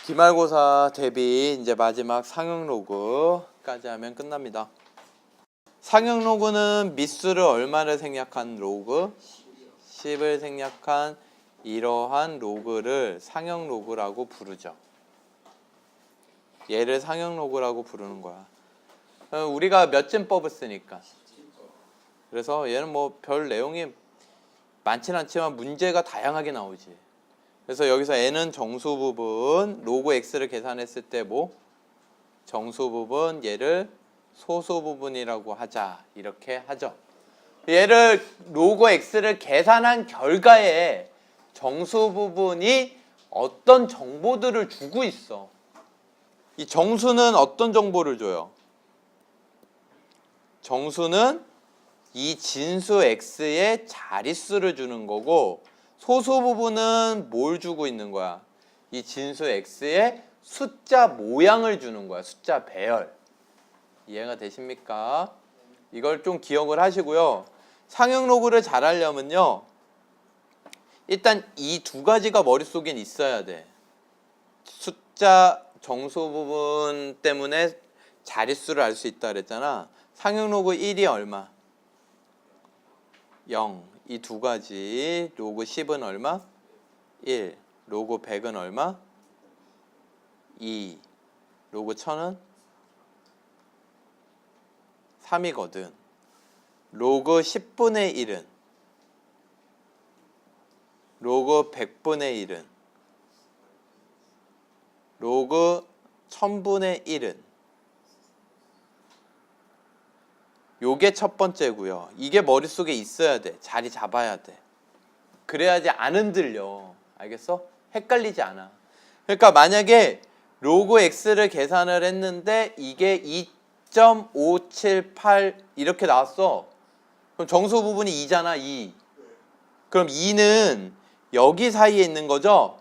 기말고사 대비 이제 마지막 상용 로그까지 하면 끝납니다. 상용 로그는 미수를 얼마를 생략한 로그? 10을 생략한 이러한 로그를 상용 로그라고 부르죠. 얘를 상용 로그라고 부르는 거야. 우리가 몇진법을 쓰니까. 그래서 얘는 뭐 별 내용이 많진 않지만 문제가 다양하게 나오지. 그래서 여기서 n은 정수 부분, 로그 x를 계산했을 때 뭐? 정수 부분, 얘를 소수 부분이라고 하자. 이렇게 하죠. 얘를 로그 x를 계산한 결과에 정수 부분이 어떤 정보들을 주고 있어. 이 정수는 어떤 정보를 줘요? 정수는 이 진수 x의 자릿수를 주는 거고, 소수 부분은 뭘 주고 있는 거야? 이 진수 x의 숫자 모양을 주는 거야. 숫자 배열. 이해가 되십니까? 이걸 좀 기억을 하시고요. 상용 로그를 잘 하려면요, 일단 이 두 가지가 머릿속엔 있어야 돼. 숫자 정수 부분 때문에 자릿수를 알 수 있다 그랬잖아. 상용 로그 1이 얼마? 0. 이 두 가지. 로그 10은 얼마? 1. 로그 100은 얼마? 2. 로그 1000은 3이거든. 로그 10분의 1은, 로그 100분의 1은, 로그 1000분의 1은. 요게 첫 번째고요. 이게 머릿속에 있어야 돼. 자리 잡아야 돼. 그래야지 안 흔들려. 알겠어? 헷갈리지 않아. 그러니까 만약에 로그 x를 계산을 했는데 이게 2.578 이렇게 나왔어. 그럼 정수 부분이 2잖아. 2. 그럼 2는 여기 사이에 있는 거죠?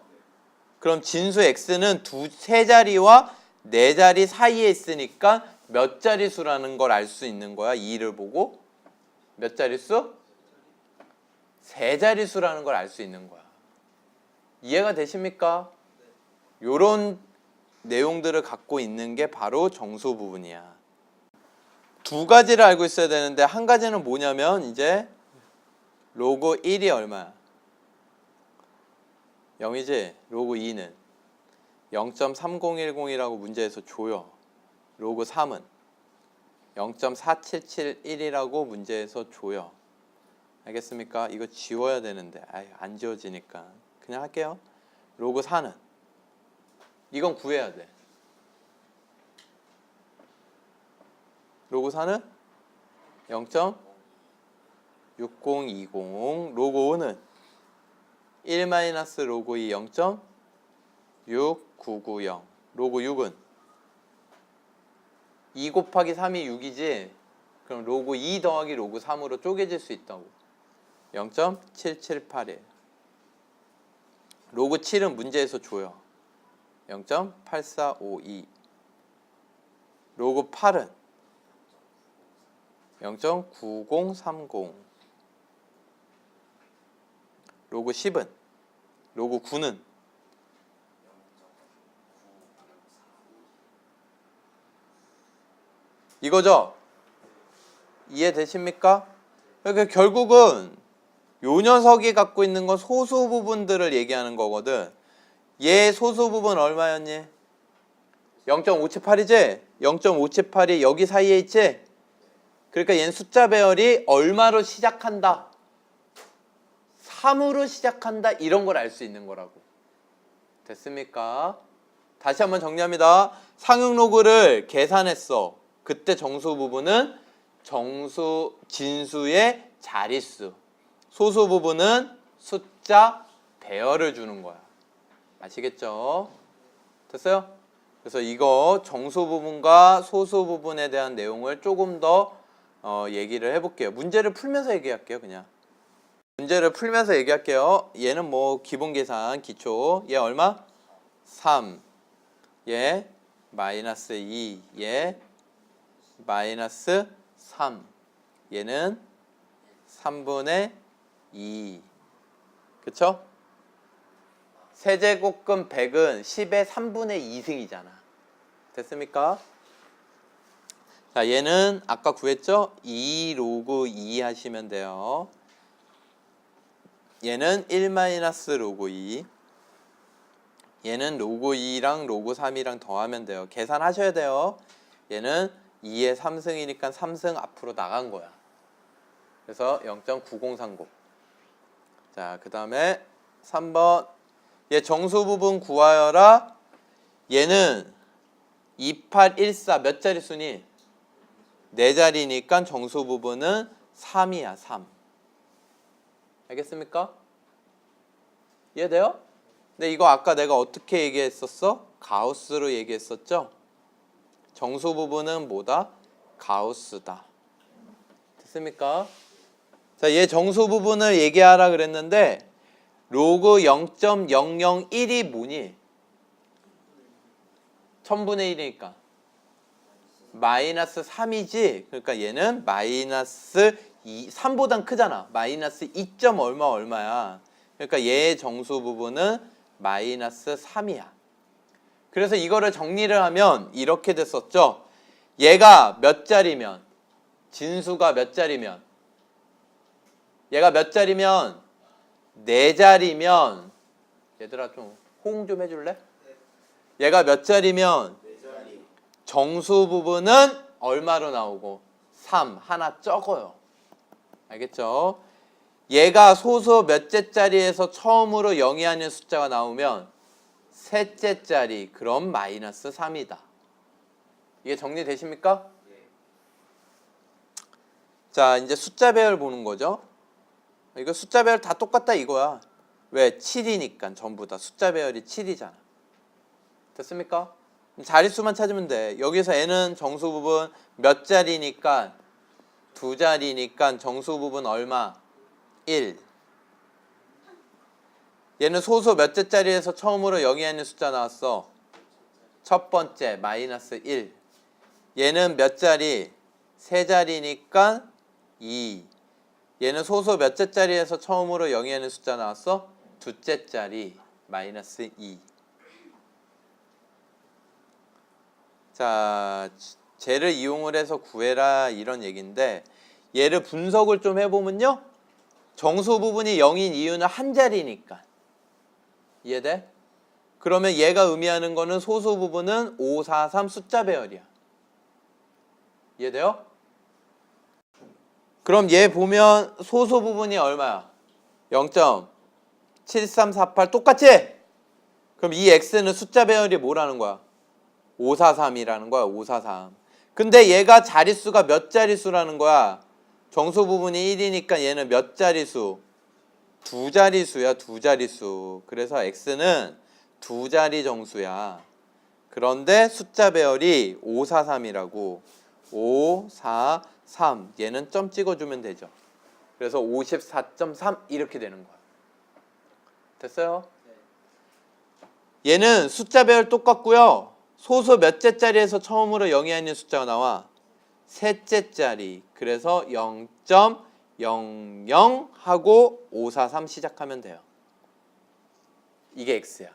그럼 진수 x는 세 자리와 네 자리 사이에 있으니까 몇 자릿수라는 걸 알 수 있는 거야. 2를 보고. 몇 자릿수? 세 자릿수라는 걸 알 수 있는 거야. 이해가 되십니까? 요런 내용들을 갖고 있는 게 바로 정수 부분이야. 두 가지를 알고 있어야 되는데, 한 가지는 뭐냐면 이제 로그 1이 얼마야? 0이지? 로그 2는 0.3010이라고 문제에서 줘요. 로그 3은 0.4771이라고 문제에서 줘요. 알겠습니까? 이거 지워야 되는데 안 지워지니까 그냥 할게요. 로그 4는 이건 구해야 돼. 로그 4는 0.6020. 로그 5는 1- 로그 2 0.6990. 로그 6은 2 곱하기 3이 6이지. 그럼 로그 2 더하기 로그 3으로 쪼개질 수 있다고. 0.778이에요. 로그 7은 문제에서 줘요. 0.8452. 로그 8은 0.9030. 로그 10은, 로그 9는 이거죠? 이해되십니까? 그러니까 결국은 요 녀석이 갖고 있는 건 소수 부분들을 얘기하는 거거든. 얘 소수 부분 얼마였니? 0.578이지? 0.578이 여기 사이에 있지? 그러니까 얘는 숫자 배열이 얼마로 시작한다? 3으로 시작한다. 이런 걸 알 수 있는 거라고. 됐습니까? 다시 한번 정리합니다. 상용 로그를 계산했어. 그때 정수 부분은 진수의 자릿수. 소수 부분은 숫자 배열을 주는 거야. 아시겠죠? 됐어요? 그래서 이거 정수 부분과 소수 부분에 대한 내용을 조금 더 얘기를 해볼게요. 문제를 풀면서 얘기할게요. 그냥 문제를 풀면서 얘기할게요. 얘는 뭐 기본 계산 기초. 얘 얼마? 3. 얘 마이너스 2. 얘 마이너스 3. 얘는 3분의 2. 그쵸? 세제곱근 100은 10의 3분의 2승이잖아. 됐습니까? 자, 얘는 아까 구했죠? 2 로그 2 하시면 돼요. 얘는 1 마이너스 로그 2. 얘는 로그 2랑 로그 3이랑 더하면 돼요. 계산하셔야 돼요. 얘는 2의 3승이니까 3승 앞으로 나간 거야. 그래서 0.9030. 자, 그 다음에 3번. 얘 정수 부분 구하여라. 얘는 2814 몇 자리 수니? 4자리니까 정수 부분은 3이야. 3. 알겠습니까? 이해돼요? 근데 이거 아까 내가 어떻게 얘기했었어? 가우스로 얘기했었죠? 정수 부분은 뭐다? 가우스다. 됐습니까? 자, 얘 정수 부분을 얘기하라 그랬는데 로그 0.001이 뭐니? 1000분의 1이니까 마이너스 3이지. 그러니까 얘는 마이너스 2, 3보단 크잖아. 마이너스 2. 얼마야. 그러니까 얘의 정수 부분은 마이너스 3이야. 그래서 이거를 정리를 하면 이렇게 됐었죠. 얘가 몇 자리면, 진수가 몇 자리면, 얘가 몇 자리면 4자리면, 얘들아 좀 호응 좀 해줄래? 얘가 몇 자리면 정수 부분은 얼마로 나오고? 3. 하나 적어요. 알겠죠? 얘가 소수 몇째 자리에서 처음으로 영위하는 숫자가 나오면 셋째 자리, 그럼 마이너스 3이다. 이게 정리되십니까? 자, 이제 숫자 배열 보는 거죠. 이거 숫자 배열 다 똑같다 이거야. 왜? 7이니까 전부 다 숫자 배열이 7이잖아. 됐습니까? 자릿수만 찾으면 돼. 여기서 n은 정수 부분 몇 자리니까 2자리니까 정수 부분 얼마? 1. 얘는 소수 몇째 자리에서 처음으로 영위하는 숫자 나왔어? 첫 번째 마이너스 1. 얘는 몇 자리? 3자리니까 2. 얘는 소수 몇째 자리에서 처음으로 영위하는 숫자 나왔어? 둘째 자리 마이너스 2. 자, 쟤를 이용을 해서 구해라 이런 얘기인데 얘를 분석을 좀 해보면요. 정수 부분이 0인 이유는 한 자리니까. 이해돼? 그러면 얘가 의미하는 거는 소수 부분은 5, 4, 3 숫자 배열이야. 이해돼요? 그럼 얘 보면 소수 부분이 얼마야? 0.7348 똑같지? 그럼 이 x는 숫자 배열이 뭐라는 거야? 543이라는 거야. 543. 근데 얘가 자릿수가 몇 자릿수라는 거야? 정수 부분이 1이니까 얘는 몇 자릿수? 2자릿수야. 2자릿수. 그래서 x는 2자리 정수야. 그런데 숫자 배열이 543이라고. 5, 4, 3. 얘는 점 찍어주면 되죠. 그래서 54.3 이렇게 되는 거야. 됐어요? 얘는 숫자 배열 똑같고요. 소수 몇째 자리에서 처음으로 영위하는 숫자가 나와? 셋째 자리. 그래서 0.00 하고 543 시작하면 돼요. 이게 x야.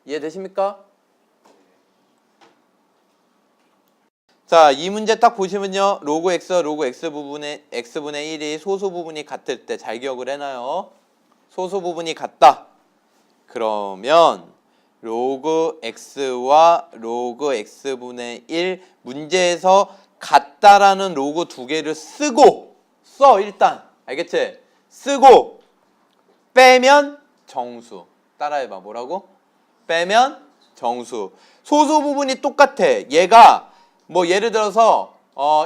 이해되십니까? 자, 이 문제 딱 보시면요. 로그 x와 로그 x 부분의 x분의 1이 소수 부분이 같을 때 잘 기억을 해놔요. 소수 부분이 같다. 그러면 로그 x와 로그 x분의 1 문제에서 같다라는 로그 두 개를 쓰고 써 일단. 알겠지? 쓰고 빼면 정수. 따라해봐. 뭐라고? 빼면 정수. 소수 부분이 똑같아. 얘가 뭐 예를 들어서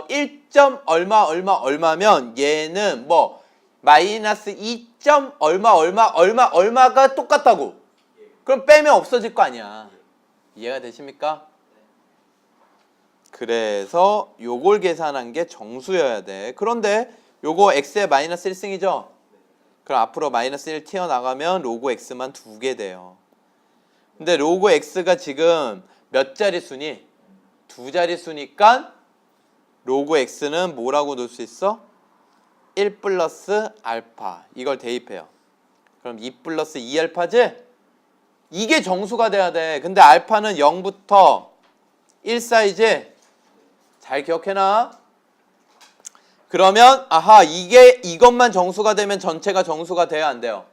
1. 얼마면 얘는 뭐 마이너스 2. 얼마가 똑같다고. 그럼 빼면 없어질 거 아니야. 이해가 되십니까? 그래서 요걸 계산한 게 정수여야 돼. 그런데 요거 x의 마이너스 1승이죠? 그럼 앞으로 마이너스 1 튀어나가면 로그 x만 2개 돼요. 근데 로그 x가 지금 몇 자릿수니? 2자릿수니까 로그 x는 뭐라고 놓을 수 있어? 1 플러스 알파. 이걸 대입해요. 그럼 2 플러스 2알파지? 이게 정수가 돼야 돼. 근데 알파는 0부터 1 사이지? 잘 기억해놔. 그러면 아하, 이것만 정수가 되면 전체가 정수가 돼야 안 돼요?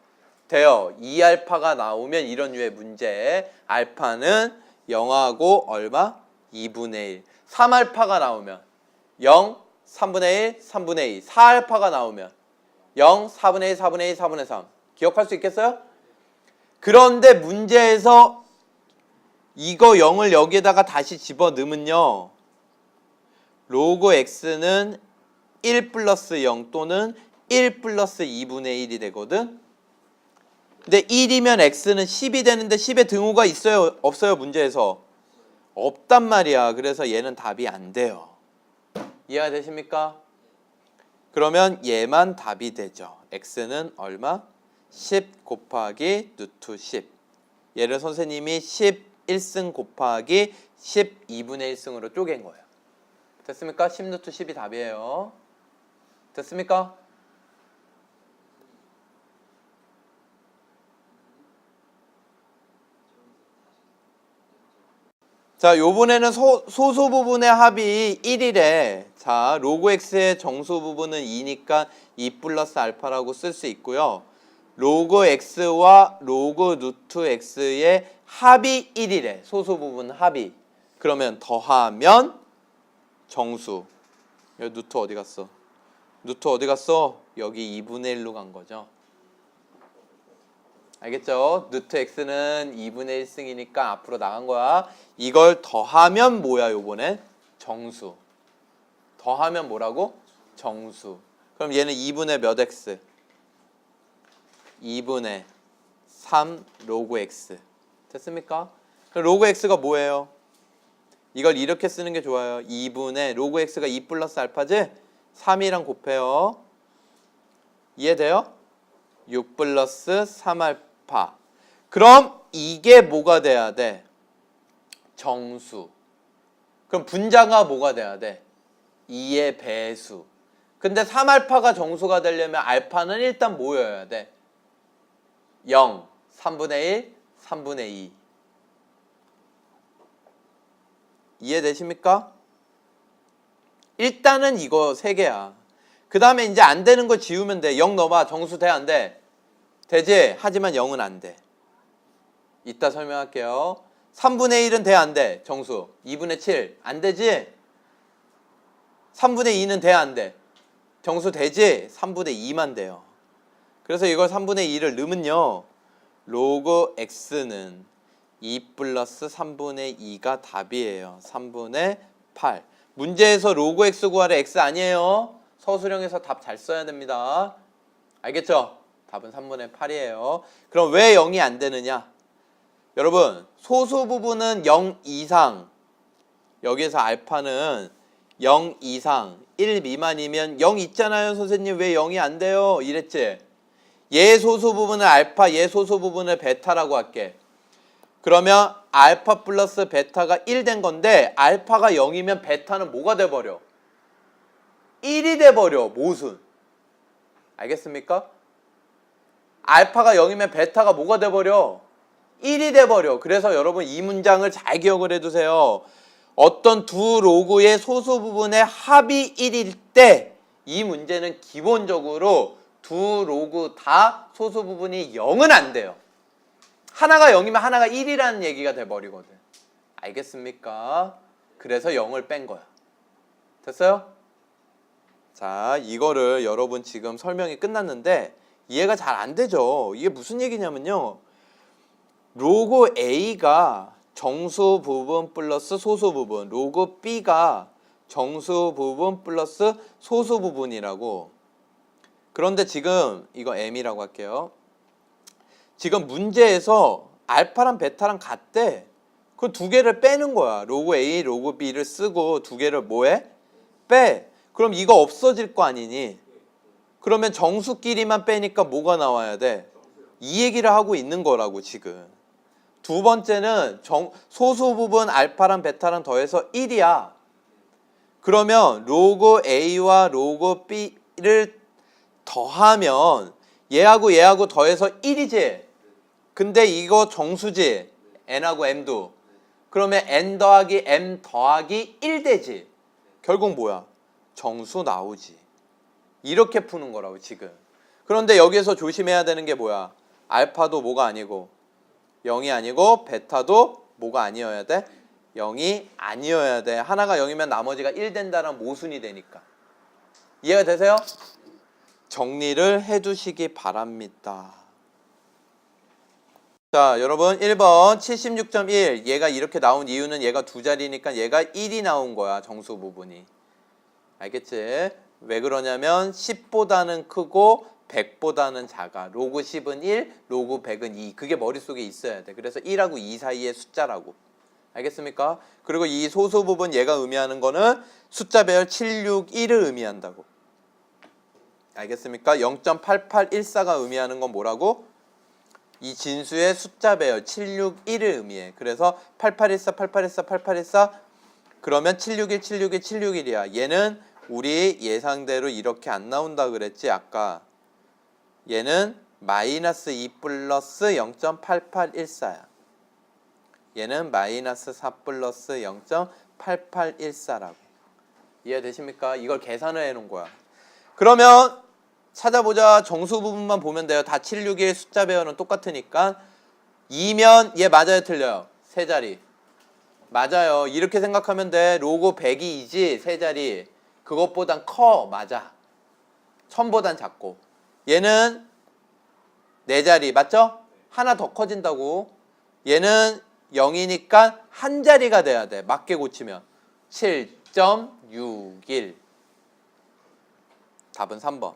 돼요. 2알파가 나오면 이런 류의 문제. 알파는 0하고 얼마? 2분의 1. 3알파가 나오면 0, 3분의 1, 3분의 2. 4알파가 나오면 0, 4분의 1, 4분의 1, 4분의 3. 기억할 수 있겠어요? 그런데 문제에서 이거 0을 여기에다가 다시 집어넣으면요. 로그 x는 1 플러스 0 또는 1 플러스 2분의 1이 되거든. 근데 1이면 x는 10이 되는데 10의 등호가 있어요? 없어요? 문제에서? 없단 말이야. 그래서 얘는 답이 안 돼요. 이해가 되십니까? 그러면 얘만 답이 되죠. x는 얼마? 10 곱하기 루트 10. 얘를 선생님이 11승 곱하기 12분의 1승으로 쪼갠 거예요. 됐습니까? 10 루트 10이 답이에요. 됐습니까? 자, 요번에는 소수 부분의 합이 1이래. 자, 로그 x의 정수 부분은 2니까 2 플러스 알파라고 쓸 수 있고요. 로그 x와 로그 루트 x의 합이 1이래. 소수 부분 합이. 그러면 더하면 정수. 여기 루트 어디 갔어? 루트 어디 갔어? 여기 2분의 1로 간 거죠. 알겠죠? 루트 x는 2분의 1승이니까 앞으로 나간 거야. 이걸 더하면 뭐야 요번엔? 정수. 더하면 뭐라고? 정수. 그럼 얘는 2분의 몇 x? 2분의 3 로그 x. 됐습니까? 그럼 로그 x가 뭐예요? 이걸 이렇게 쓰는 게 좋아요. 2분의 로그 x가 2 플러스 알파지? 3이랑 곱해요. 이해돼요? 6 플러스 3알파. 그럼 이게 뭐가 돼야 돼? 정수. 그럼 분자가 뭐가 돼야 돼? 2의 배수. 근데 3알파가 정수가 되려면 알파는 일단 뭐여야 돼? 0, 3분의 1, 3분의 2. 이해되십니까? 일단은 이거 3개야. 그 다음에 이제 안 되는 거 지우면 돼. 0 넣어봐. 정수 돼? 안 돼? 되지? 하지만 0은 안 돼. 이따 설명할게요. 3분의 1은 돼? 안 돼? 정수. 2분의 7. 안 되지? 3분의 2는 돼? 안 돼? 정수 되지? 3분의 2만 돼요. 그래서 이걸 3분의 2를 넣으면요. 로그 x는 2 플러스 3분의 2가 답이에요. 3분의 8. 문제에서 로그 x 구하래. x 아니에요. 서술형에서 답 잘 써야 됩니다. 알겠죠? 답은 3분의 8이에요. 그럼 왜 0이 안 되느냐? 여러분, 소수 부분은 0 이상, 여기에서 알파는 0 이상, 1 미만이면 0 있잖아요. 선생님 왜 0이 안 돼요? 이랬지? 얘 소수 부분은 알파, 얘 소수 부분을 베타라고 할게. 그러면 알파 플러스 베타가 1 된 건데 알파가 0이면 베타는 뭐가 돼버려? 1이 돼버려. 모순. 알겠습니까? 알파가 0이면 베타가 뭐가 돼버려? 1이 돼버려. 그래서 여러분 이 문장을 잘 기억을 해두세요. 어떤 두 로그의 소수 부분의 합이 1일 때 이 문제는 기본적으로 두 로그 다 소수 부분이 0은 안 돼요. 하나가 0이면 하나가 1이라는 얘기가 돼버리거든. 알겠습니까? 그래서 0을 뺀 거야. 됐어요? 자, 이거를 여러분 지금 설명이 끝났는데 이해가 잘 안 되죠. 이게 무슨 얘기냐면요. 로그 A가 정수 부분 플러스 소수 부분, 로그 B가 정수 부분 플러스 소수 부분이라고. 그런데 지금 이거 M이라고 할게요. 지금 문제에서 알파랑 베타랑 같대. 그 두 개를 빼는 거야. 로그 A, 로그 B를 쓰고 두 개를 뭐해? 빼. 그럼 이거 없어질 거 아니니? 그러면 정수끼리만 빼니까 뭐가 나와야 돼? 이 얘기를 하고 있는 거라고 지금. 두 번째는 소수 부분 알파랑 베타랑 더해서 1이야. 그러면 로그 A와 로그 B를 더하면 얘하고 더해서 1이지. 근데 이거 정수지. n하고 m도. 그러면 n 더하기 m 더하기 1 되지. 결국 뭐야? 정수 나오지. 이렇게 푸는 거라고 지금. 그런데 여기서 조심해야 되는 게 뭐야? 알파도 뭐가 아니고 0이 아니고 베타도 뭐가 아니어야 돼? 0이 아니어야 돼. 하나가 0이면 나머지가 1 된다는 모순이 되니까. 이해가 되세요? 정리를 해두시기 바랍니다. 자, 여러분 1번 76.1 얘가 이렇게 나온 이유는 얘가 두 자리니까 얘가 1이 나온 거야. 정수 부분이. 알겠지? 왜 그러냐면 10보다는 크고 100보다는 작아. 로그 10은 1, 로그 100은 2. 그게 머릿속에 있어야 돼. 그래서 1하고 2 사이의 숫자라고. 알겠습니까? 그리고 이 소수 부분 얘가 의미하는 거는 숫자 배열 761을 의미한다고. 알겠습니까? 0.8814가 의미하는 건 뭐라고? 이 진수의 숫자 배열 761을 의미해. 그래서 8814, 8814, 8814 그러면 761, 761, 761이야. 얘는 우리 예상대로 이렇게 안 나온다 그랬지 아까. 얘는 마이너스 2 플러스 0.8814야. 얘는 마이너스 4 플러스 0.8814라고. 이해되십니까? 이걸 계산을 해놓은 거야. 그러면 찾아보자. 정수 부분만 보면 돼요. 다 761 숫자 배열은 똑같으니까. 2면 얘 맞아요 틀려요? 세 자리. 맞아요. 이렇게 생각하면 돼. 로그 100이 2지 세 자리. 그것보단 커. 맞아. 1000보단 작고. 얘는 네 자리. 맞죠? 하나 더 커진다고. 얘는 0이니까 한 자리가 돼야 돼. 맞게 고치면 7.61. 답은 3번.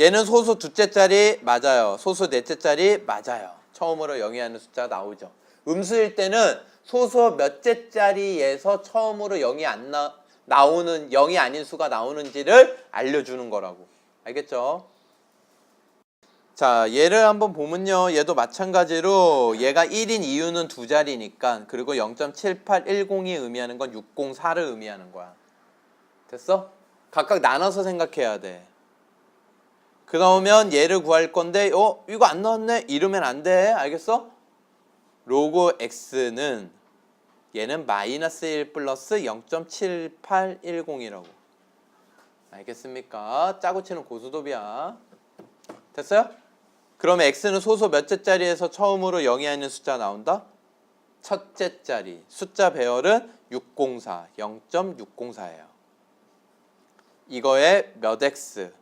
얘는 소수 두째 자리 맞아요. 소수 넷째 자리 맞아요. 처음으로 0이 하는 숫자 나오죠. 음수일 때는 소수 몇째 자리에서 처음으로 0이 안 나오는 0이 아닌 수가 나오는지를 알려주는 거라고. 알겠죠? 자, 얘를 한번 보면요. 얘도 마찬가지로 얘가 1인 이유는 두 자리니까. 그리고 0.7810이 의미하는 건 604를 의미하는 거야. 됐어? 각각 나눠서 생각해야 돼. 그 나오면 얘를 구할 건데 이거 안 나왔네? 이러면 안 돼. 알겠어? 로그 x는 얘는 마이너스 1 플러스 0.7810이라고. 알겠습니까? 짜고 치는 고수톱이야. 됐어요? 그러면 x는 소수 몇째 자리에서 처음으로 0이 아닌 숫자 나온다? 첫째 자리. 숫자 배열은 604, 0.604예요. 이거에 몇 x?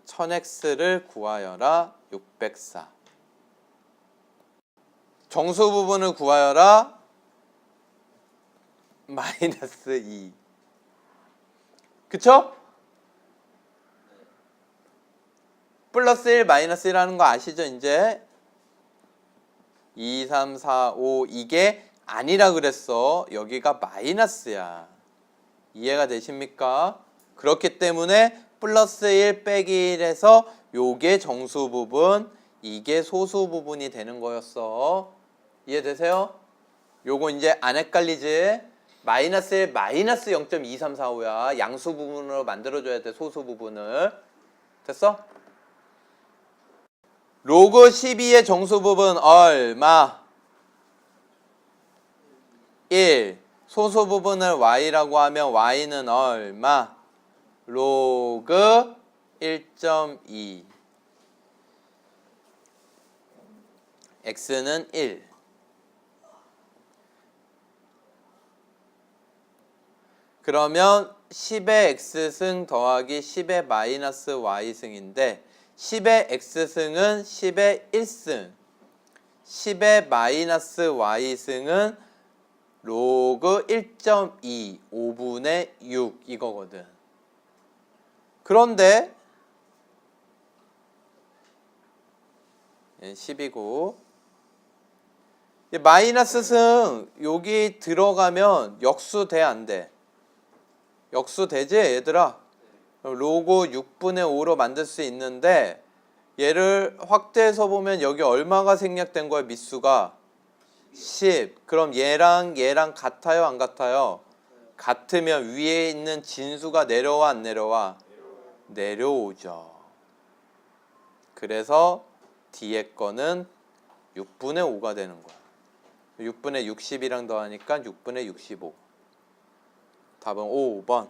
1000x를 구하여라. 604. 정수 부분을 구하여라. 마이너스 2. 그쵸? 플러스 1, 마이너스 1 하는 거 아시죠? 이제 2, 3, 4, 5 이게 아니라 그랬어. 여기가 마이너스야. 이해가 되십니까? 그렇기 때문에 플러스 1 빼기 1에서 요게 정수 부분, 이게 소수 부분이 되는 거였어. 이해되세요? 요거 이제 안 헷갈리지? 마이너스 1, 마이너스 0.2345야. 양수 부분으로 만들어줘야 돼, 소수 부분을. 됐어? 로그 12의 정수 부분 얼마? 1. 소수 부분을 y라고 하면 y는 얼마? 로그 1.2. x는 1. 그러면 10의 x승 더하기 10의 마이너스 y승인데 10의 x승은 10의 1승, 10의 마이너스 y승은 로그 1.2, 5분의 6 이거거든. 그런데 10이고 마이너스 승 여기 들어가면 역수 돼 안 돼? 역수 되지 얘들아? 로그 6분의 5로 만들 수 있는데 얘를 확대해서 보면 여기 얼마가 생략된 거야 밑수가? 10. 그럼 얘랑 같아요 안 같아요? 같으면 위에 있는 진수가 내려와 안 내려와? 내려오죠. 그래서 뒤에 거는 6분의 5가 되는 거야. 6분의 60이랑 더하니까 6분의 65. 답은 5번.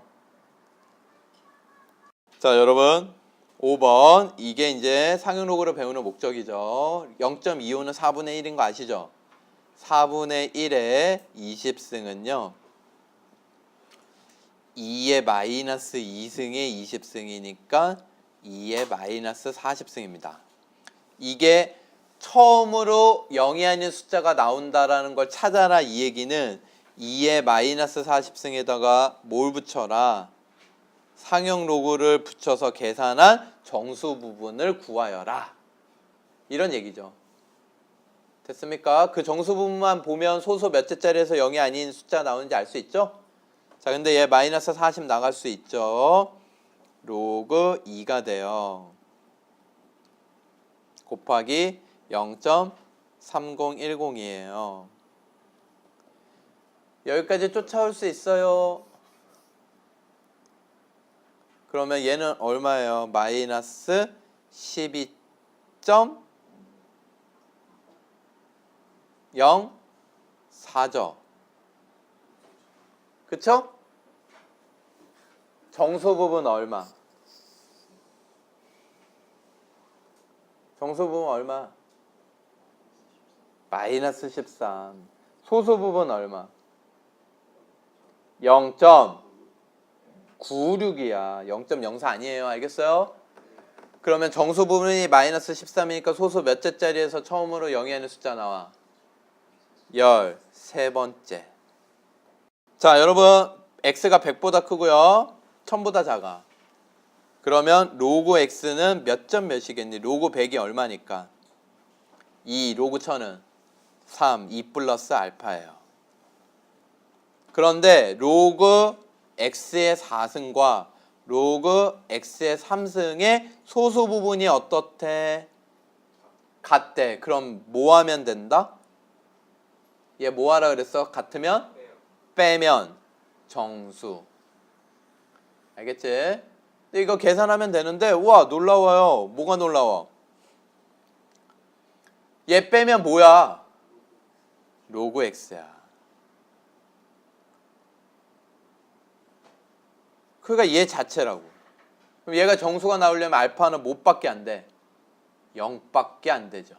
자, 여러분 5번 이게 이제 상용로그를 배우는 목적이죠. 0.25는 4분의 1인 거 아시죠? 4분의 1의 20승은요 2의 마이너스 2승의 20승이니까 2의 마이너스 40승입니다. 이게 처음으로 0이 아닌 숫자가 나온다라는 걸 찾아라 이 얘기는 2의 마이너스 40승에다가 뭘 붙여라? 상용 로그를 붙여서 계산한 정수 부분을 구하여라. 이런 얘기죠. 됐습니까? 그 정수 부분만 보면 소수 몇째짜리에서 0이 아닌 숫자 나오는지 알 수 있죠? 자, 근데 얘 마이너스 40 나갈 수 있죠. 로그 2가 돼요. 곱하기 0.3010이에요. 여기까지 쫓아올 수 있어요. 그러면 얘는 얼마예요? 마이너스 12.04죠. 그쵸? 정수 부분 얼마? 정수 부분 얼마? 마이너스 13. 소수 부분 얼마? 0.96이야. 0.04 아니에요. 알겠어요? 그러면 정수 부분이 마이너스 13이니까 소수 몇째짜리에서 처음으로 0이 아닌 숫자 나와? 13번째. 자, 여러분 x가 100보다 크고요. 1000보다 작아. 그러면 로그 x는 몇 점 몇이겠니? 로그 100이 얼마니까? 2, 로그 1000은 3, 2 플러스 알파예요. 그런데 로그 x의 4승과 로그 x의 3승의 소수 부분이 어떻대? 같대. 그럼 뭐 하면 된다? 얘 뭐 하라 그랬어? 같으면? 빼면 정수. 알겠지? 근데 이거 계산하면 되는데 우와 놀라워요. 뭐가 놀라워? 얘 빼면 뭐야? 로그 x야. 그러니까 얘 자체라고. 그럼 얘가 정수가 나오려면 알파는 못 밖에 안 돼? 0밖에 안 되죠.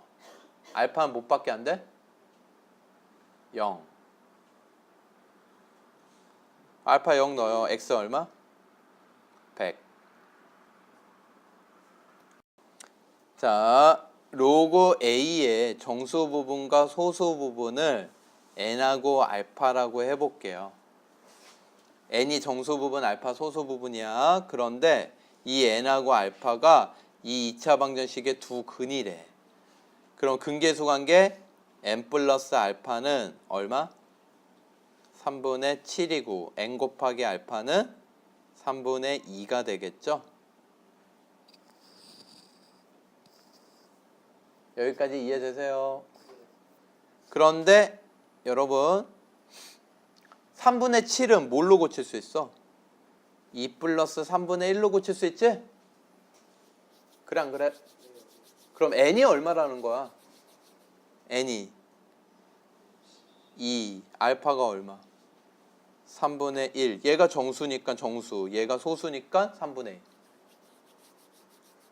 알파는 못 밖에 안 돼? 0. 알파 0 넣어요. x 얼마? 100. 자, 로그 a의 정수 부분과 소수 부분을 n하고 알파라고 해볼게요. n이 정수 부분, 알파 소수 부분이야. 그런데 이 n하고 알파가 이 2차 방정식의 두 근이래. 그럼 근계수 관계 n 플러스 알파는 얼마? 3분의 7이고 n 곱하기 알파는 3분의 2가 되겠죠? 여기까지 이해되세요? 그런데 여러분 3분의 7은 뭘로 고칠 수 있어? 2 플러스 3분의 1로 고칠 수 있지? 그래 안 그래? 그럼 n이 얼마라는 거야? n이 2, 알파가 얼마? 3분의 1. 얘가 정수니까 정수, 얘가 소수니까 3분의 1.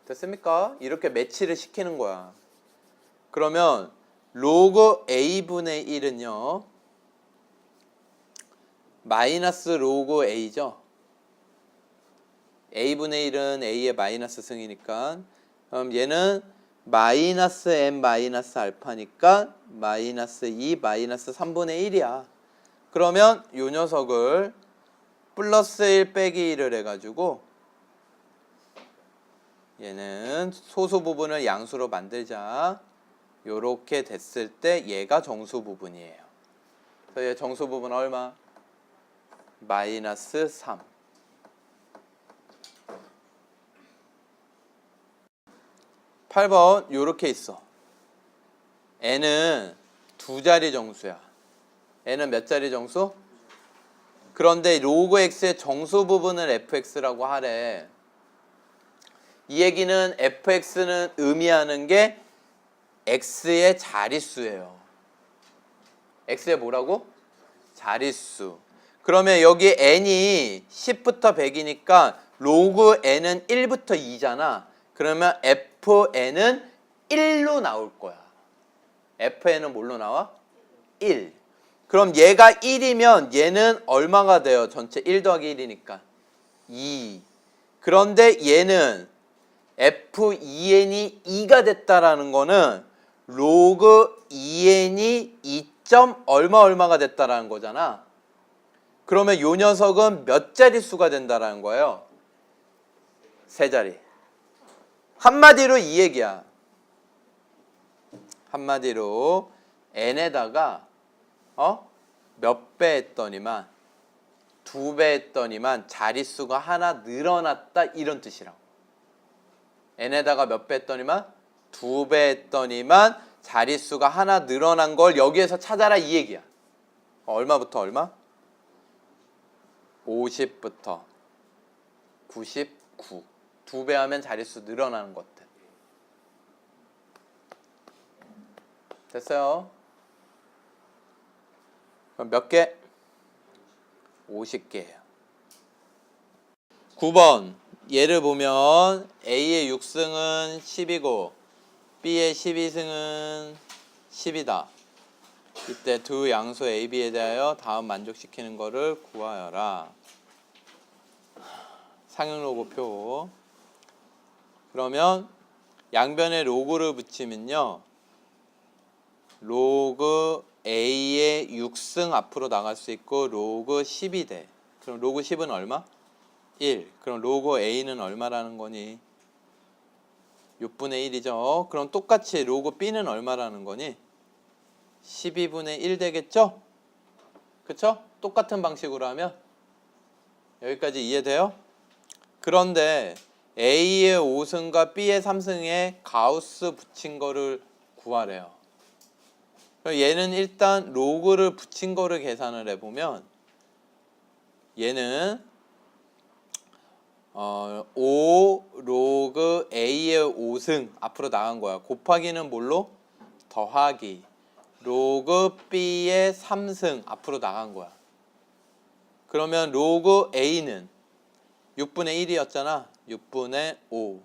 됐습니까? 이렇게 매치를 시키는 거야. 그러면 로그 a분의 1은요 마이너스 로그 a죠. a분의 1은 a의 마이너스 승이니까 그럼 얘는 마이너스 n 마이너스 알파니까 마이너스 2 마이너스 3분의 1이야. 그러면 이 녀석을 플러스 1 빼기 1을 해가지고 얘는 소수 부분을 양수로 만들자. 요렇게 됐을 때 얘가 정수 부분이에요. 그래서 얘 정수 부분 얼마? 마이너스 3. 8번 요렇게 있어. n은 두 자리 정수야. n은 몇 자리 정수? 그런데 로그 x의 정수 부분을 fx라고 하래. 이 얘기는 fx는 의미하는 게 x의 자릿수예요. x의 뭐라고? 자릿수. 그러면 여기 n이 10부터 100이니까 로그 n은 1부터 2잖아. 그러면 fn은 1로 나올 거야. fn은 뭘로 나와? 1. 그럼 얘가 1이면 얘는 얼마가 돼요? 전체 1 더하기 1이니까 2. 그런데 얘는 f2n이 2가 됐다라는 거는 로그 2n이 2. 얼마가 됐다라는 거잖아. 그러면 요 녀석은 몇 자릿수가 된다라는 거예요? 3자리. 한마디로 이 얘기야. 한마디로 n에다가 몇 배 했더니만 2배 했더니만 자릿수가 하나 늘어났다 이런 뜻이라고. n에다가 몇 배 했더니만 2배 했더니만 자릿수가 하나 늘어난 걸 여기에서 찾아라 이 얘기야. 얼마부터 얼마? 50부터 99. 2배 하면 자릿수 늘어나는 것들. 됐어요? 그럼 몇 개? 50개예요. 9번. 얘를 보면 A의 6승은 10이고 B의 12승은 10이다. 이때 두 양수 A, B에 대하여 다음 만족시키는 거를 구하여라. 상형 로그표. 그러면 양변에 로그를 붙이면요. 로그 A의 6승 앞으로 나갈 수 있고 로그 10이 돼. 그럼 로그 10은 얼마? 1. 그럼 로그 A는 얼마라는 거니? 6분의 1이죠. 그럼 똑같이 로그 B는 얼마라는 거니? 12분의 1 되겠죠? 그쵸? 똑같은 방식으로 하면 여기까지 이해돼요? 그런데 A의 5승과 B의 3승에 가우스 붙인 거를 구하래요. 얘는 일단 로그를 붙인 거를 계산을 해보면 얘는 5 로그 A의 5승 앞으로 나간 거야. 곱하기는 뭘로? 더하기 로그 B의 3승 앞으로 나간 거야. 그러면 로그 A는 6분의 1이었잖아. 6분의 5.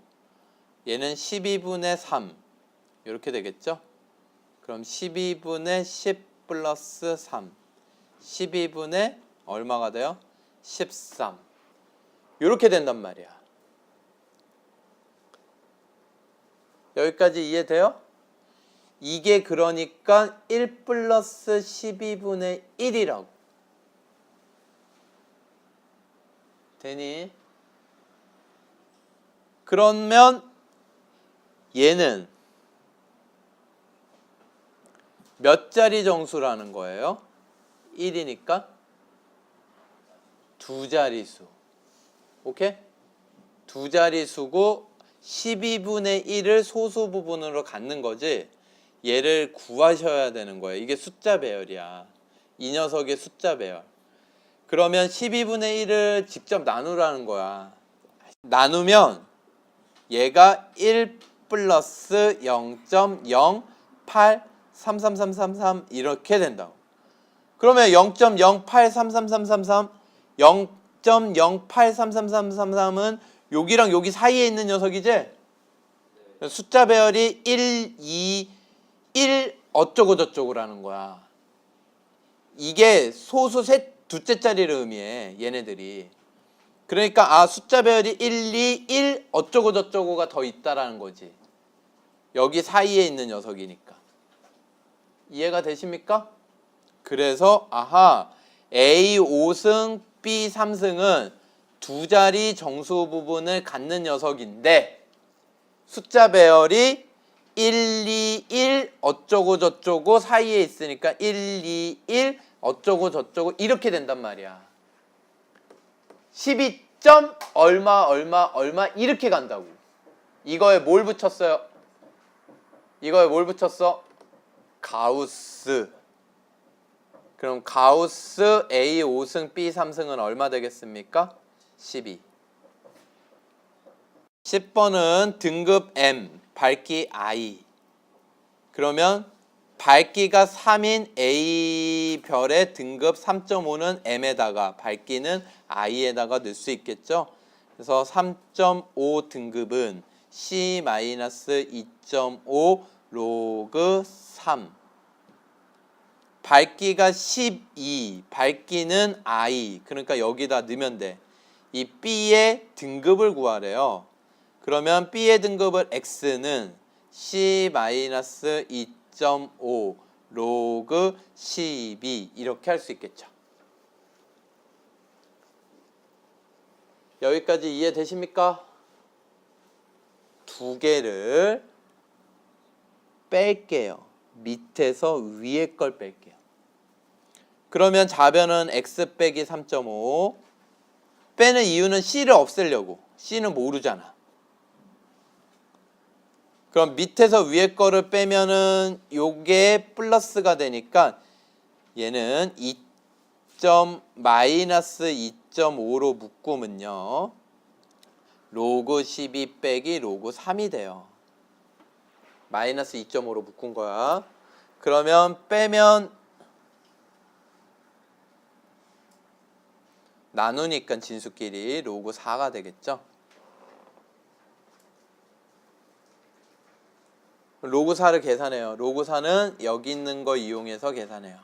얘는 12분의 3. 이렇게 되겠죠? 그럼 12분의 10 플러스 3. 12분의 얼마가 돼요? 13. 이렇게 된단 말이야. 여기까지 이해돼요? 이게 그러니까 1 플러스 12분의 1이라고. 되니? 그러면 얘는 몇 자리 정수라는 거예요? 1이니까 2자리수. 오케이? 2자리수고 12분의 1을 소수 부분으로 갖는 거지. 얘를 구하셔야 되는 거예요. 이게 숫자 배열이야. 이 녀석의 숫자 배열. 그러면 12분의 1을 직접 나누라는 거야. 나누면 얘가 1 플러스 0.083333 이렇게 된다고. 그러면 0.083333 0.083333은 여기랑 여기 사이에 있는 녀석이지? 숫자 배열이 1, 2, 1 어쩌고 저쩌고라는 거야. 이게 소수 둘째 자리를 의미해. 얘네들이. 그러니까 숫자 배열이 1, 2, 1 어쩌고 저쩌고가 더 있다라는 거지. 여기 사이에 있는 녀석이니까. 이해가 되십니까? 그래서 A 5승, B 3승은 2자리 정수 부분을 갖는 녀석인데 숫자 배열이 1, 2, 1 어쩌고 저쩌고 사이에 있으니까 1, 2, 1 어쩌고 저쩌고 이렇게 된단 말이야. 12점 얼마 이렇게 간다고. 이거에 뭘 붙였어요? 이거에 뭘 붙였어? 가우스. 그럼 가우스 A 5승 B 3승은 얼마 되겠습니까? 12. 10번은 등급 M, 밝기 I. 그러면 밝기가 3인 A별의 등급 3.5는 M에다가 밝기는 I에다가 넣을 수 있겠죠. 그래서 3.5 등급은 C-2.5 로그 3. 밝기가 12, 밝기는 I. 그러니까 여기다 넣으면 돼. 이 B의 등급을 구하래요. 그러면 B의 등급을 X는 C-2.5 로그 12 이렇게 할 수 있겠죠. 여기까지 이해되십니까? 두 개를 뺄게요. 밑에서 위에 걸 뺄게요. 그러면 좌변은 X 빼기 3.5. 빼는 이유는 C를 없애려고. C는 모르잖아. 그럼 밑에서 위에 거를 빼면은 요게 플러스가 되니까 얘는 2.-2.5로 묶으면요. 로그 12 빼기 로그 3이 돼요. 마이너스 2.5로 묶은 거야. 그러면 빼면 나누니까 진수끼리 로그 4가 되겠죠. 로그 4를 계산해요. 로그 4는 여기 있는 거 이용해서 계산해요.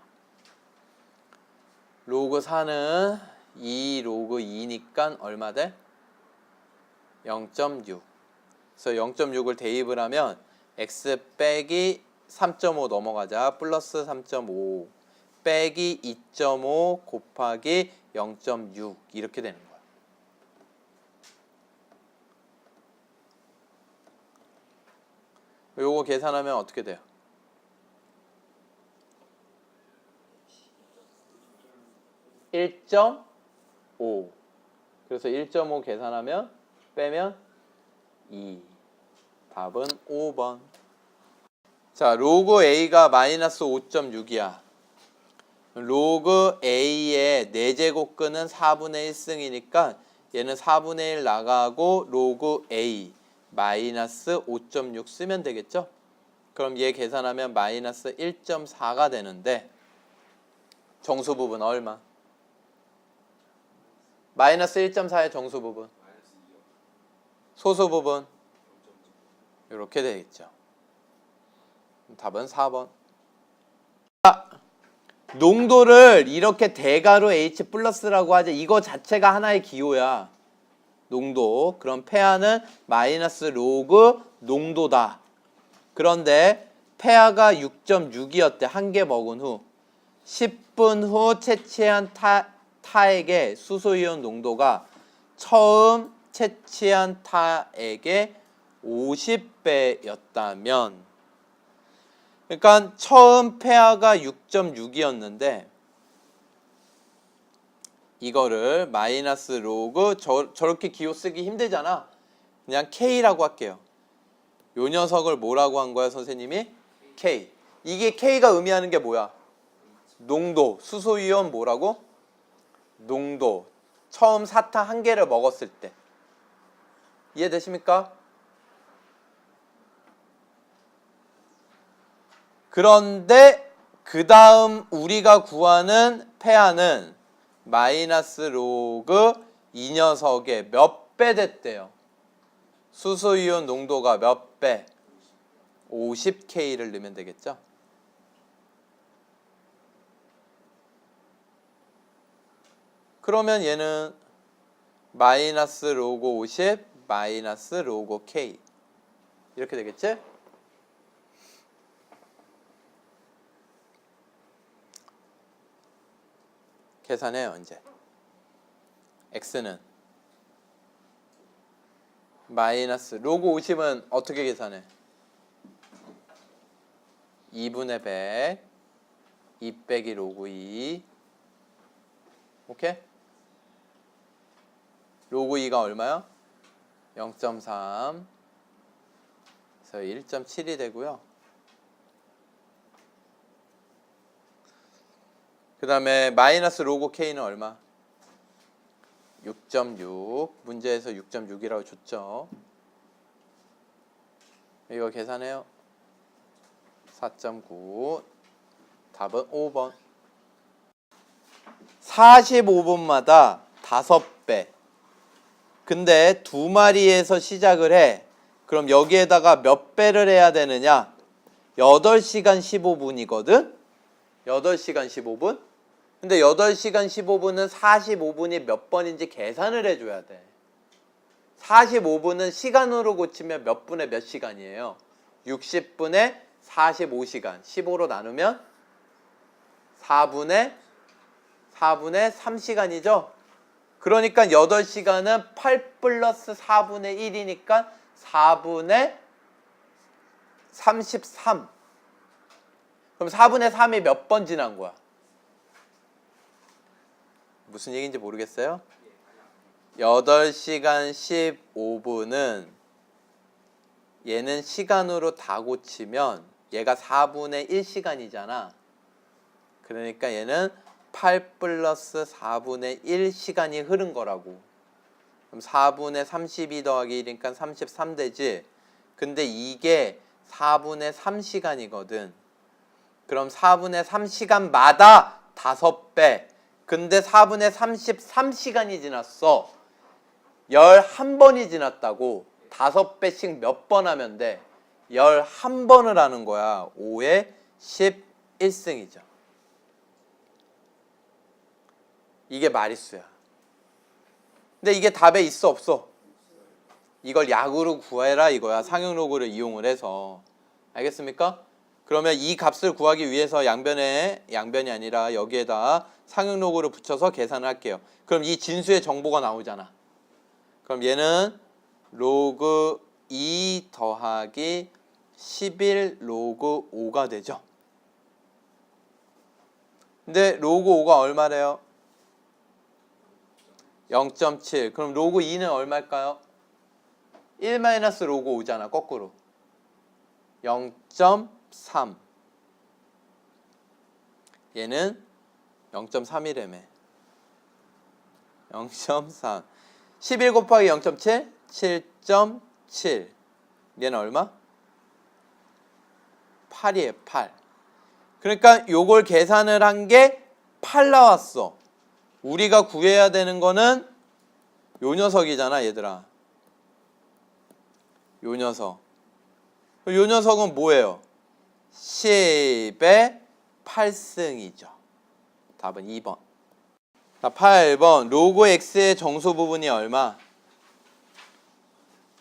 로그 4는 2 로그 2니까 얼마 돼? 0.6. 그래서 0.6을 대입을 하면 x 빼기 3.5 넘어가자. 플러스 3.5 빼기 2.5 곱하기 0.6 이렇게 되는 거야. 요거 계산하면 어떻게 돼요? 1.5. 그래서 1.5 계산하면 빼면 2. 답은 5번. 자, 로그 A가 마이너스 5.6이야. 로그 A의 4제곱근은 4분의 1승이니까 얘는 4분의 1 나가고 로그 A 마이너스 5.6 쓰면 되겠죠? 그럼 얘 계산하면 마이너스 1.4가 되는데 정수 부분 얼마? 마이너스 1.4의 정수 부분. 소수 부분. 이렇게 되겠죠. 답은 4번. 농도를 이렇게 대가로 H 플러스라고 하지. 이거 자체가 하나의 기호야. 농도. 그럼 폐하는 마이너스 로그 농도다. 그런데 폐하가 6.6이었대. 한 개 먹은 후. 10분 후 채취한 타액의 수소이온 농도가 처음 채취한 타액의 50배였다면, 그러니까 처음 폐하가 6.6이었는데 이거를 마이너스 로그 저렇게 기호 쓰기 힘들잖아. 그냥 K라고 할게요. 요 녀석을 뭐라고 한 거야 선생님이? K. 이게 K가 의미하는 게 뭐야? 농도. 수소이온 뭐라고? 농도. 처음 사타 한 개를 먹었을 때. 이해되십니까? 그런데 그 다음 우리가 구하는 폐하는 마이너스 로그 이 녀석의 몇 배 됐대요? 수소이온 농도가 몇 배? 50K를 넣으면 되겠죠? 그러면 얘는 마이너스 로그 50 마이너스 로그 K 이렇게 되겠지? 계산해요 이제. X는 마이너스 로그 50은 어떻게 계산해? 2분의 100 2 빼기 로그 2 오케이? 로그 2가 얼마야? 0.3 그래서 1.7이 되고요. 그 다음에 마이너스 로그 K는 얼마? 6.6 문제에서 6.6이라고 줬죠. 이거 계산해요. 4.9. 답은 5번. 45분마다 5배. 근데 2마리에서 시작을 해. 그럼 여기에다가 몇 배를 해야 되느냐? 8시간 15분이거든? 8시간 15분? 근데 8시간 15분은 45분이 몇 번인지 계산을 해줘야 돼. 45분은 시간으로 고치면 몇 분에 몇 시간이에요? 60분에 45시간. 15로 나누면 4분에 3시간이죠? 그러니까 8시간은 8 플러스 4분의 1이니까 4분의 33. 그럼 4분의 3이 몇 번 지난 거야? 무슨 얘기인지 모르겠어요? 8시간 15분은 얘는 시간으로 다 고치면 얘가 4분의 1시간이잖아. 그러니까 얘는 8 플러스 4분의 1시간이 흐른 거라고. 그럼 4분의 32 더하기 1이니까 33 되지. 근데 이게 4분의 3시간이거든. 그럼 4분의 3시간마다 5배. 근데 4분의 33시간이 지났어. 11번이 지났다고. 5배씩 몇 번 하면 돼? 11번을 하는 거야. 5의 11승이죠. 이게 마리수야. 근데 이게 답에 있어 없어? 이걸 약으로 구해라 이거야. 상용로그를 이용을 해서. 알겠습니까? 그러면 이 값을 구하기 위해서 양변이 아니라 여기에다 상용로그를 붙여서 계산을 할게요. 그럼 이 진수의 정보가 나오잖아. 그럼 얘는 로그 2 더하기 11 로그 5가 되죠. 근데 로그 5가 얼마래요? 0.7. 그럼 로그 2는 얼마일까요? 1 마이너스 로그 5잖아. 거꾸로. 0.3. 얘는 0.3이라며. 0.3. 11 곱하기 0.7? 7.7. 얘는 얼마? 8이에요. 8. 그러니까 요걸 계산을 한 게 8 나왔어. 우리가 구해야 되는 거는 요 녀석이잖아, 얘들아. 요 녀석. 요 녀석은 뭐예요? 10의 8승이죠. 답은 2번. 자, 8번. 로그 x의 정수 부분이 얼마?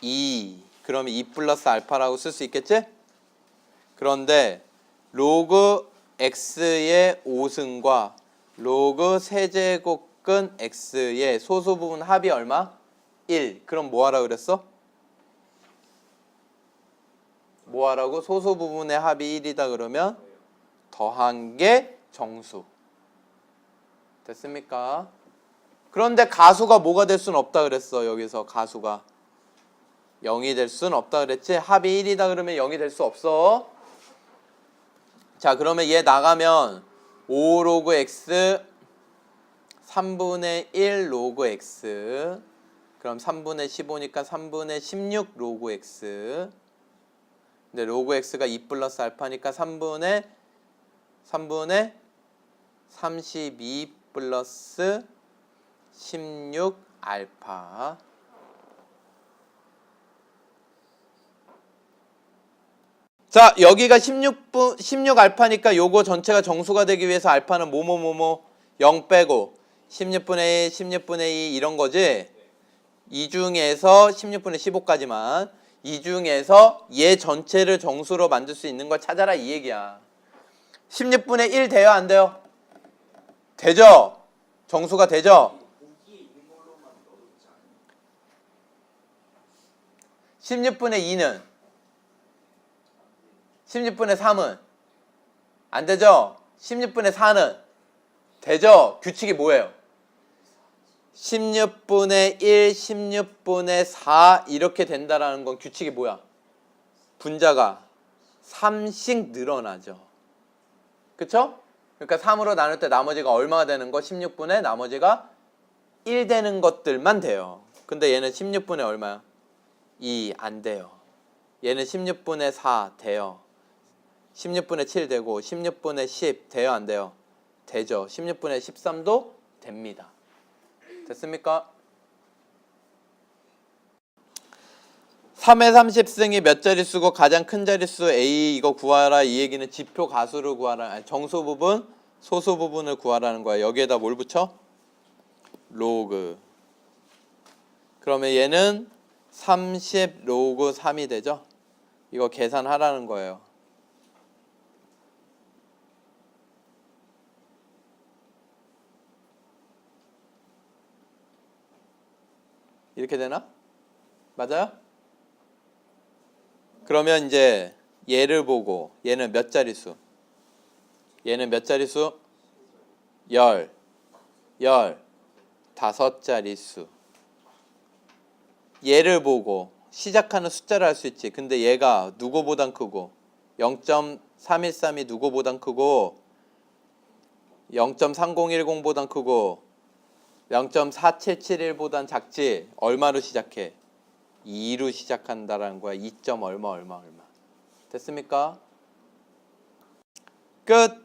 2. 그러면 2 플러스 알파라고 쓸 수 있겠지? 그런데 로그 x의 5승과 로그 세제곱근 x의 소수 부분 합이 얼마? 1. 그럼 뭐 하라 그랬어? 뭐 하라고? 소수 부분의 합이 1이다 그러면 더한 게 정수. 됐습니까? 그런데 가수가 뭐가 될 수는 없다 그랬어. 여기서 가수가 0이 될 수는 없다 그랬지? 합이 1이다 그러면 0이 될 수 없어. 자, 그러면 얘 나가면 5 로그 x 3분의 1 로그 x 그럼 3분의 15니까 3분의 16 로그 x. 근데 로그 x가 2 플러스 알파니까 3분의 32 플러스 16 알파. 자, 여기가 16 알파니까 요거 전체가 정수가 되기 위해서 알파는 0 빼고 16분의 1, 16분의 2 이런 거지. 이 중에서 16분의 15까지만 이 중에서 얘 전체를 정수로 만들 수 있는 걸 찾아라 이 얘기야. 16분의 1 돼요 안 돼요? 되죠? 정수가 되죠? 16분의 2는 16분의 3은 안 되죠? 16분의 4는 되죠? 규칙이 뭐예요? 16분의 1, 16분의 4 이렇게 된다라는 건 규칙이 뭐야? 분자가 3씩 늘어나죠. 그쵸? 그러니까 3으로 나눌 때 나머지가 얼마가 되는 거? 16분의 나머지가 1 되는 것들만 돼요. 근데 얘는 16분의 얼마야? 2 안 돼요. 얘는 16분의 4 돼요. 16분의 7 되고 16분의 10 돼요 안 돼요? 되죠. 16분의 13도 됩니다. 됐습니까? 3의 30승이 몇 자릿수고 가장 큰 자릿수 A 이거 구하라. 이 얘기는 지표 가수를 구하라. 아니, 정수 부분, 소수 부분을 구하라는 거야. 여기에다 뭘 붙여? 로그. 그러면 얘는 30 로그 3이 되죠? 이거 계산하라는 거예요. 이렇게 되나? 맞아요? 그러면 이제 얘를 보고 얘는 몇 자릿수? 얘는 몇 자릿수? 15자릿수. 얘를 보고 시작하는 숫자를 할 수 있지. 근데 얘가 누구보단 크고 0.313이 누구보단 크고 0.3010보단 크고 0.4771보단 작지. 얼마로 시작해? 2로 시작한다라는 거야. 2. 얼마. 됐습니까? 끝.